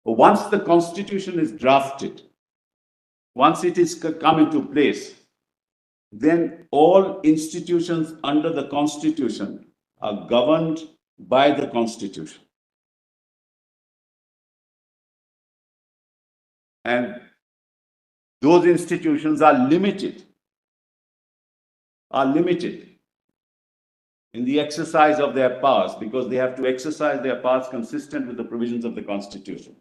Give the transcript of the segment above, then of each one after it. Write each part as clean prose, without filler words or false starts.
Once the constitution is drafted, once it is come into place, then all institutions under the constitution are governed by the constitution. And those institutions are limited in the exercise of their powers, because they have to exercise their powers consistent with the provisions of the constitution.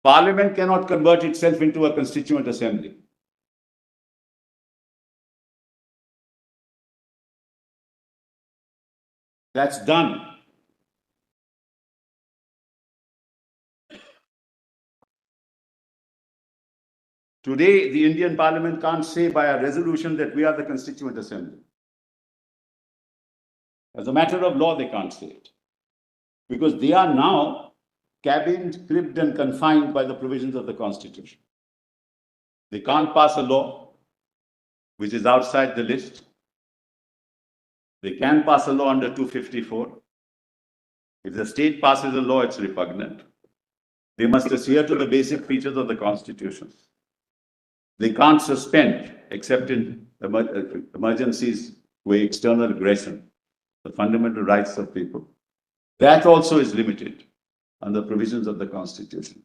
Parliament cannot convert itself into a constituent assembly. That's done. Today, the Indian Parliament can't say by a resolution that we are the Constituent Assembly. As a matter of law, they can't say it. Because they are now cabined, cribbed, and confined by the provisions of the Constitution. They can't pass a law which is outside the list. They can pass a law under 254. If the state passes a law, it's repugnant. They must adhere to the basic features of the Constitution. They can't suspend, except in emergencies where external aggression, the fundamental rights of people. That also is limited under provisions of the Constitution.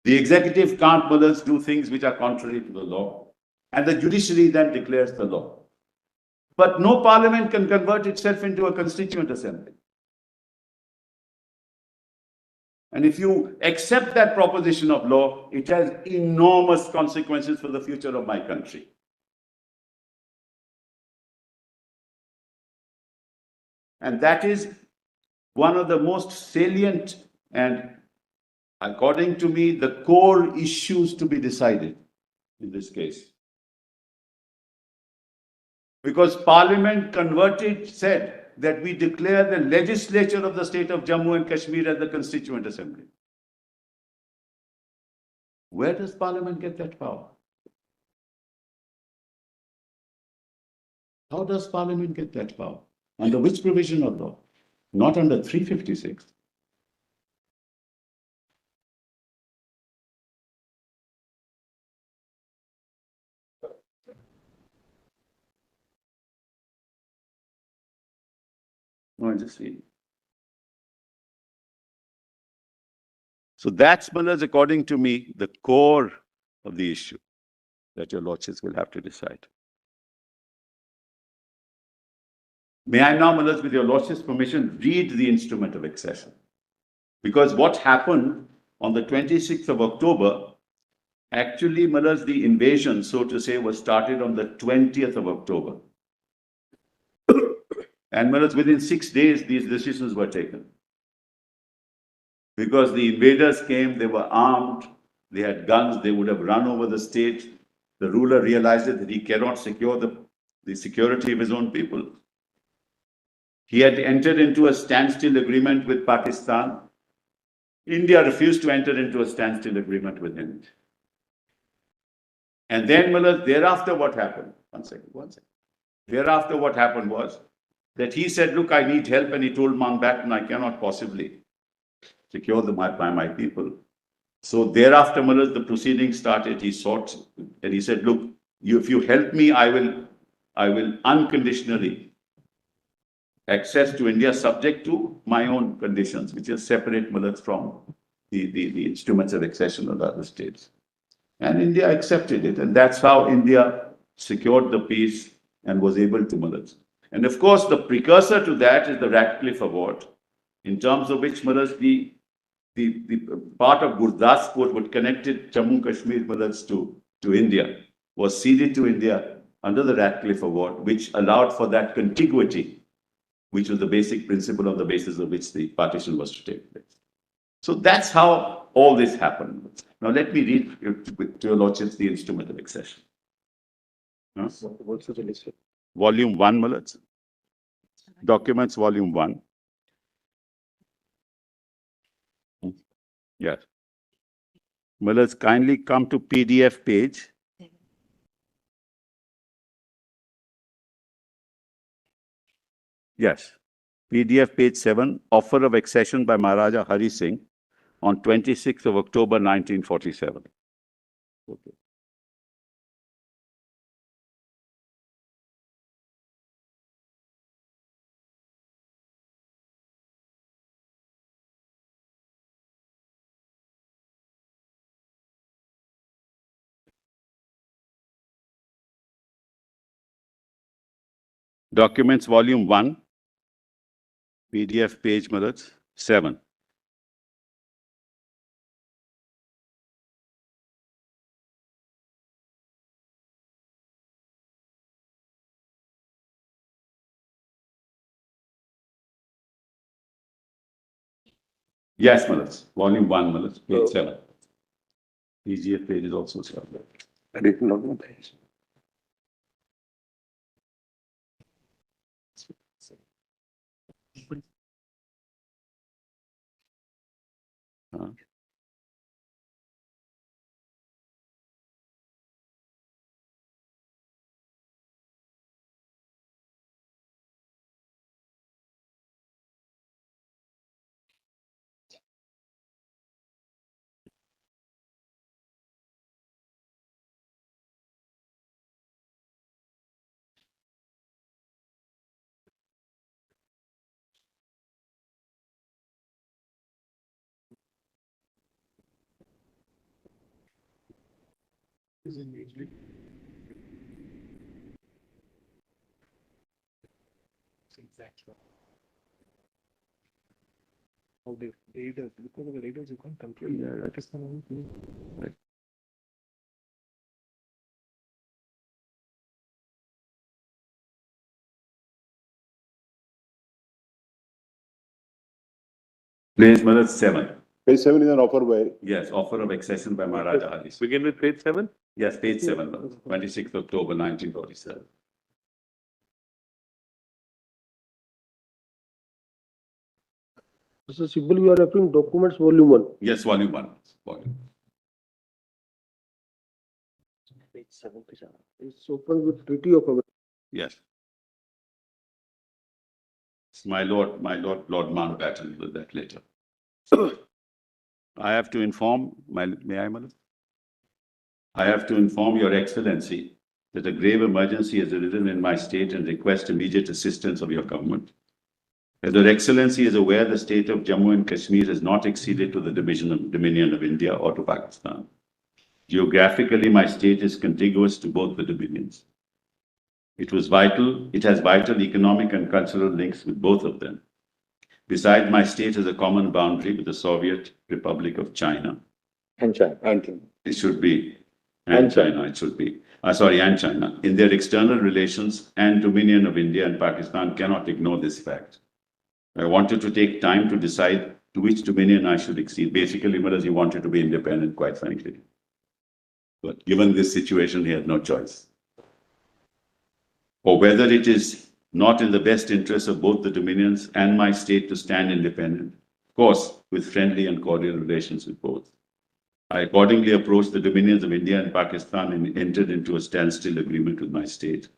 The executive can't do things which are contrary to the law, and the judiciary then declares the law. But no parliament can convert itself into a constituent assembly. And if you accept that proposition of law, it has enormous consequences for the future of my country. And that is one of the most salient and, according to me, the core issues to be decided in this case. Because Parliament said that we declare the legislature of the state of Jammu and Kashmir as the Constituent Assembly. Where does Parliament get that power? How does Parliament get that power? Under which provision of law? Not under 356. No, I'm just reading. So that's, according to me, the core of the issue that your lordships will have to decide. May I now, with your lordship's permission, read the instrument of accession? Because what happened on the 26th of October, actually, the invasion, so to say, was started on the 20th of October. And within 6 days, these decisions were taken. Because the invaders came, they were armed, they had guns, they would have run over the state. The ruler realized that he cannot secure the security of his own people. He had entered into a standstill agreement with Pakistan. India refused to enter into a standstill agreement with him. And then, thereafter what happened? One second. Thereafter what happened was that he said, look, I need help. And he told Mountbatten, I cannot possibly secure my people. So thereafter, the proceedings started. He sought, and he said, look, if you help me, I will unconditionally access to India subject to my own conditions, which is separate from the instruments of accession of the other states. And India accepted it. And that's how India secured the peace and was able to And of course, the precursor to that is the Ratcliffe Award, in terms of which the part of Gurdaspur, what connected Jammu and Kashmir to India, was ceded to India under the Ratcliffe Award, which allowed for that contiguity, which was the basic principle on the basis of which the partition was to take place. So that's how all this happened. Now let me read to your lordships the instrument of accession. What's the list? Volume 1, Documents, Volume 1. Yes. Kindly come to PDF page. Yes. PDF page 7, offer of accession by Maharaja Hari Singh on 26th of October 1947. Okay. Documents volume 1, PDF page 7. Yes, Malas. Volume 1, Malas. Page 7. PGF page is also 7. Written on the page. Of the readers, because of the readers you can't complete that is the only thing. Right. Page 7. Page 7 is an offer by. Yes, offer of accession by Maharaja Hari Singh. Begin with page 7. Yes, page 7, 26th October 1947. Mr. Sibal, you are referring documents volume 1. Yes, volume 1. Volume. Page 7. It's open with Treaty of Avenatti. Yes. It's my Lord Mountbatten with that later. I have to inform, may I, Madam? I have to inform Your Excellency that a grave emergency has arisen in my state and request immediate assistance of your government. As Your Excellency is aware, the state of Jammu and Kashmir has not acceded to the dominion of India or to Pakistan. Geographically, my state is contiguous to both the dominions. It has vital economic and cultural links with both of them. Besides, my state has a common boundary with the Soviet Republic of China. And China. It should be. And China, it should be. And China. In their external relations and dominion of India and Pakistan cannot ignore this fact. I wanted to take time to decide to which dominion I should accede. Basically, Maharaj, he wanted to be independent, quite frankly. But given this situation, he had no choice. Or whether it is not in the best interest of both the dominions and my state to stand independent, of course, with friendly and cordial relations with both. I accordingly approached the dominions of India and Pakistan and entered into a standstill agreement with my state.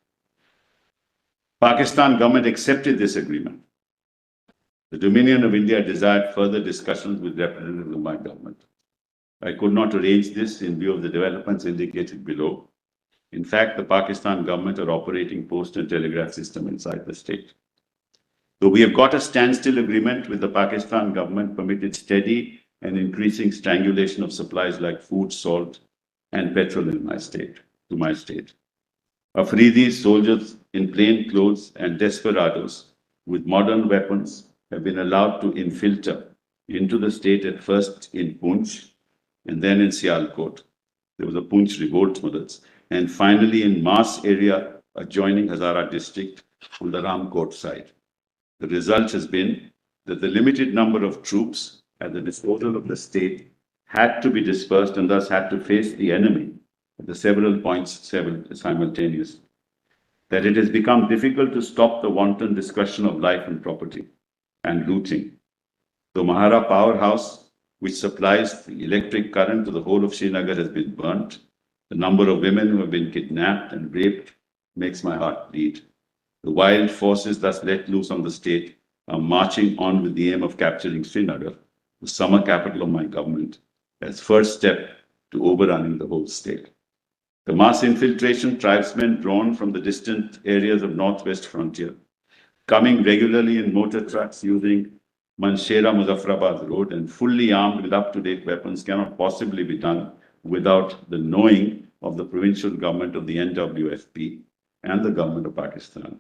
Pakistan government accepted this agreement. The Dominion of India desired further discussions with representatives of my government. I could not arrange this in view of the developments indicated below. In fact, the Pakistan government are operating post and telegraph system inside the state. Though we have got a standstill agreement with the Pakistan government permitted steady and increasing strangulation of supplies like food, salt, and petrol in my state, to my state. Afridis, soldiers in plain clothes, and desperados with modern weapons have been allowed to infiltrate into the state at first in Poonch and then in Sialkot. There was a Poonch revolt, models, and finally in Mas area adjoining Hazara district on the Ramkot side. The result has been that the limited number of troops at the disposal of the state had to be dispersed and thus had to face the enemy at the several points simultaneously. That it has become difficult to stop the wanton destruction of life and property and looting. The Mahara powerhouse, which supplies the electric current to the whole of Srinagar, has been burnt. The number of women who have been kidnapped and raped makes my heart bleed. The wild forces thus let loose on the state are marching on with the aim of capturing Srinagar, the summer capital of my government, as first step to overrunning the whole state. The mass infiltration tribesmen drawn from the distant areas of northwest frontier, coming regularly in motor trucks using Manshera-Muzaffarabad road and fully armed with up-to-date weapons cannot possibly be done without the knowing of the provincial government of the NWFP and the government of Pakistan.